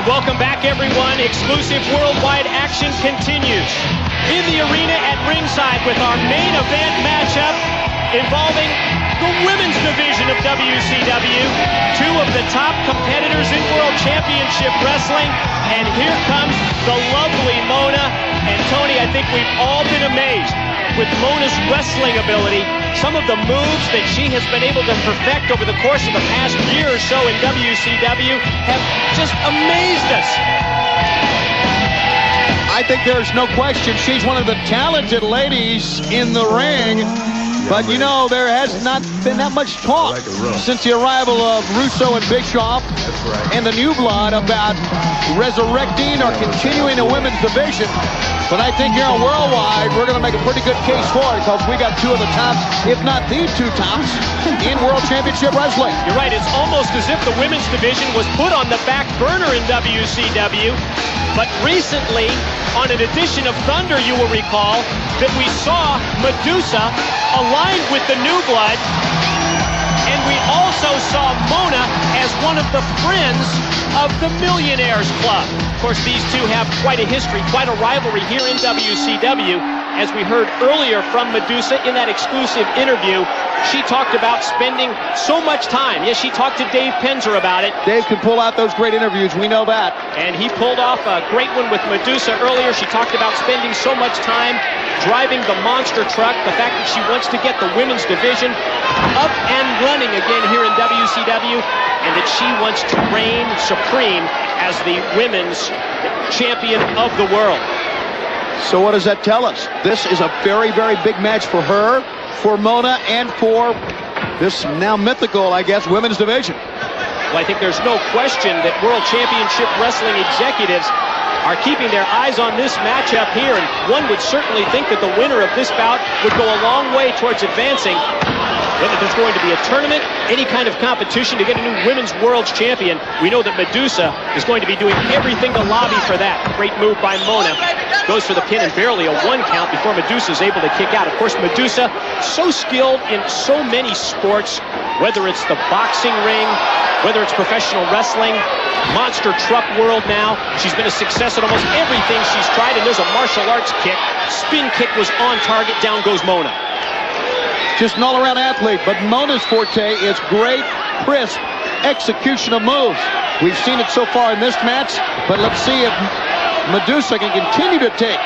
And welcome back, everyone. Exclusive worldwide action continues in the arena at ringside with our main event matchup involving the women's division of WCW. Two of the top competitors in World Championship Wrestling. And here comes the lovely Mona. And Tony, I think we've all been amazed with Mona's wrestling ability. Some of the moves that she has been able to perfect over the course of the past year or so in WCW have just amazed us. I think there's no question she's one of the talented ladies in the ring. But, you know, there has not been that much talk since the arrival of Russo and Bischoff and the New Blood about resurrecting or continuing a women's division. But I think here on Worldwide, we're going to make a pretty good case for it because we got two of the tops, if not the two tops, in World Championship Wrestling. You're right. It's almost as if the women's division was put on the back burner in WCW. But recently, on an edition of Thunder, you will recall that we saw Madusa aligned with the New Blood. And we also saw Mona as one of the friends of the Millionaires Club. Of course, these two have quite a history, quite a rivalry here in WCW. As we heard earlier from Madusa in that exclusive interview, she talked about spending so much time. Yes, she talked to Dave Penzer about it. Dave can pull out those great interviews, we know that. And he pulled off a great one with Madusa earlier. She talked about spending so much time driving the monster truck, the fact that she wants to get the women's division up and running again here in WCW, and that she wants to reign supreme as the women's champion of the world. So what does that tell us? This is a very, very big match for her, for Mona, and for this now mythical, I guess, women's division. Well, I think there's no question that World Championship Wrestling executives are keeping their eyes on this matchup here, and one would certainly think that the winner of this bout would go a long way towards advancing. Whether there's going to be a tournament, any kind of competition to get a new women's world's champion, we know that Madusa is going to be doing everything to lobby for that. Great move by Mona. Goes for the pin and barely a 1 count before Madusa is able to kick out. Of course, Madusa, so skilled in so many sports, whether it's the boxing ring, whether it's professional wrestling, monster truck world now. She's been a success at almost everything she's tried, and there's a martial arts kick. Spin kick was on target. Down goes Mona. Just an all-around athlete, but Mona's forte is great, crisp execution of moves. We've seen it so far in this match, but let's see if Madusa can continue to take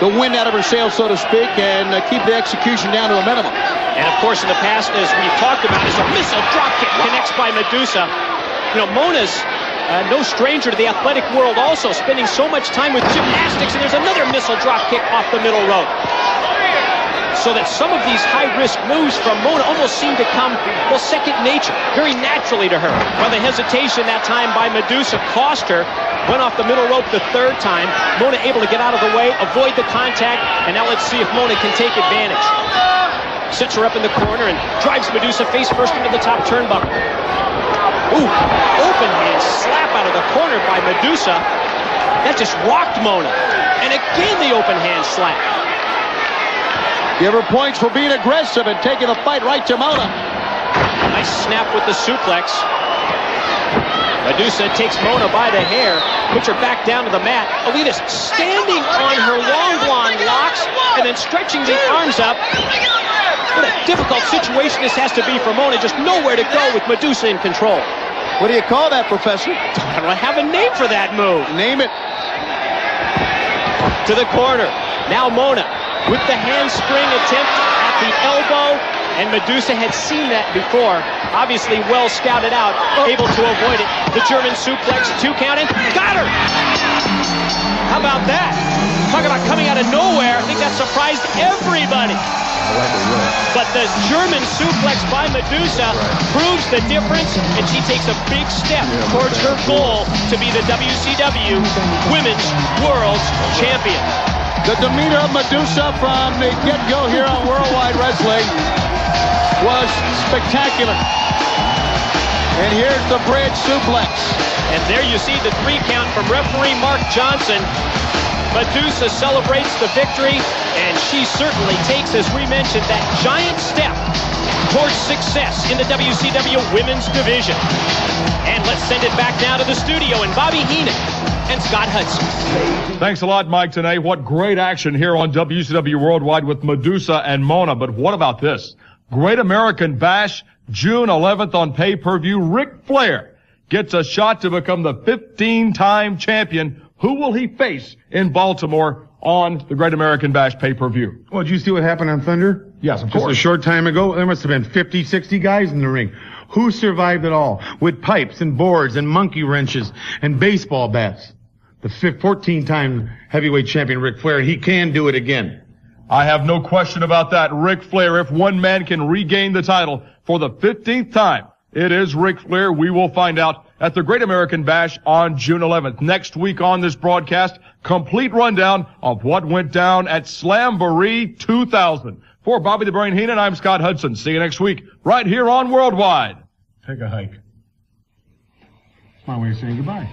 the wind out of her sails, so to speak, and keep the execution down to a minimum. And, of course, in the past, as we've talked about, is a missile dropkick connects by Madusa. You know, Mona's no stranger to the athletic world also, spending so much time with gymnastics, and there's another missile dropkick off the middle rope. So that some of these high-risk moves from Mona almost seem to come, well, second nature, very naturally to her. While the hesitation that time by Madusa cost her, went off the middle rope the third time. Mona able to get out of the way, avoid the contact, and now let's see if Mona can take advantage. Sets her up in the corner and drives Madusa face first into the top turnbuckle. Ooh, open hand slap out of the corner by Madusa. That just rocked Mona. And again the open hand slap. Give her points for being aggressive and taking the fight right to Mona. Nice snap with the suplex. Madusa takes Mona by the hair, puts her back down to the mat. Alita's standing on her long blonde locks and then stretching the arms up. What a difficult situation this has to be for Mona. Just nowhere to go with Madusa in control. What do you call that, Professor? I don't have a name for that move. Name it. To the corner. Now Mona with the handspring attempt at the elbow, and Madusa had seen that before. Obviously well scouted out, able to avoid it. The German suplex, 2 count in, got her! How about that? Talk about coming out of nowhere. I think that surprised everybody. But the German suplex by Madusa proves the difference, and she takes a big step towards her goal to be the WCW Women's World Champion. The demeanor of Madusa from the get-go here on Worldwide Wrestling was spectacular. And here's the bridge suplex. And there you see the 3 count from referee Mark Johnson. Madusa celebrates the victory, and she certainly takes, as we mentioned, that giant step towards success in the WCW Women's Division. And let's send it back now to the studio and Bobby Heenan and Scott Hudson. Thanks a lot, Mike, tonight. What great action here on WCW Worldwide with Madusa and Mona. But what about this? Great American Bash, June 11th on pay-per-view. Ric Flair gets a shot to become the 15-time champion. Who will he face in Baltimore on the Great American Bash pay-per-view? Well, did you see what happened on Thunder? Yes, of Just course. a short time ago, there must have been 50, 60 guys in the ring. Who survived it all? With pipes and boards and monkey wrenches and baseball bats. The 14-time heavyweight champion Ric Flair, he can do it again. I have no question about that. Ric Flair, if one man can regain the title for the 15th time, it is Ric Flair. We will find out at the Great American Bash on June 11th. Next week on this broadcast, complete rundown of what went down at Slamboree 2000. For Bobby the Brain Heenan, I'm Scott Hudson. See you next week right here on Worldwide. Take a hike. It's my way of saying goodbye.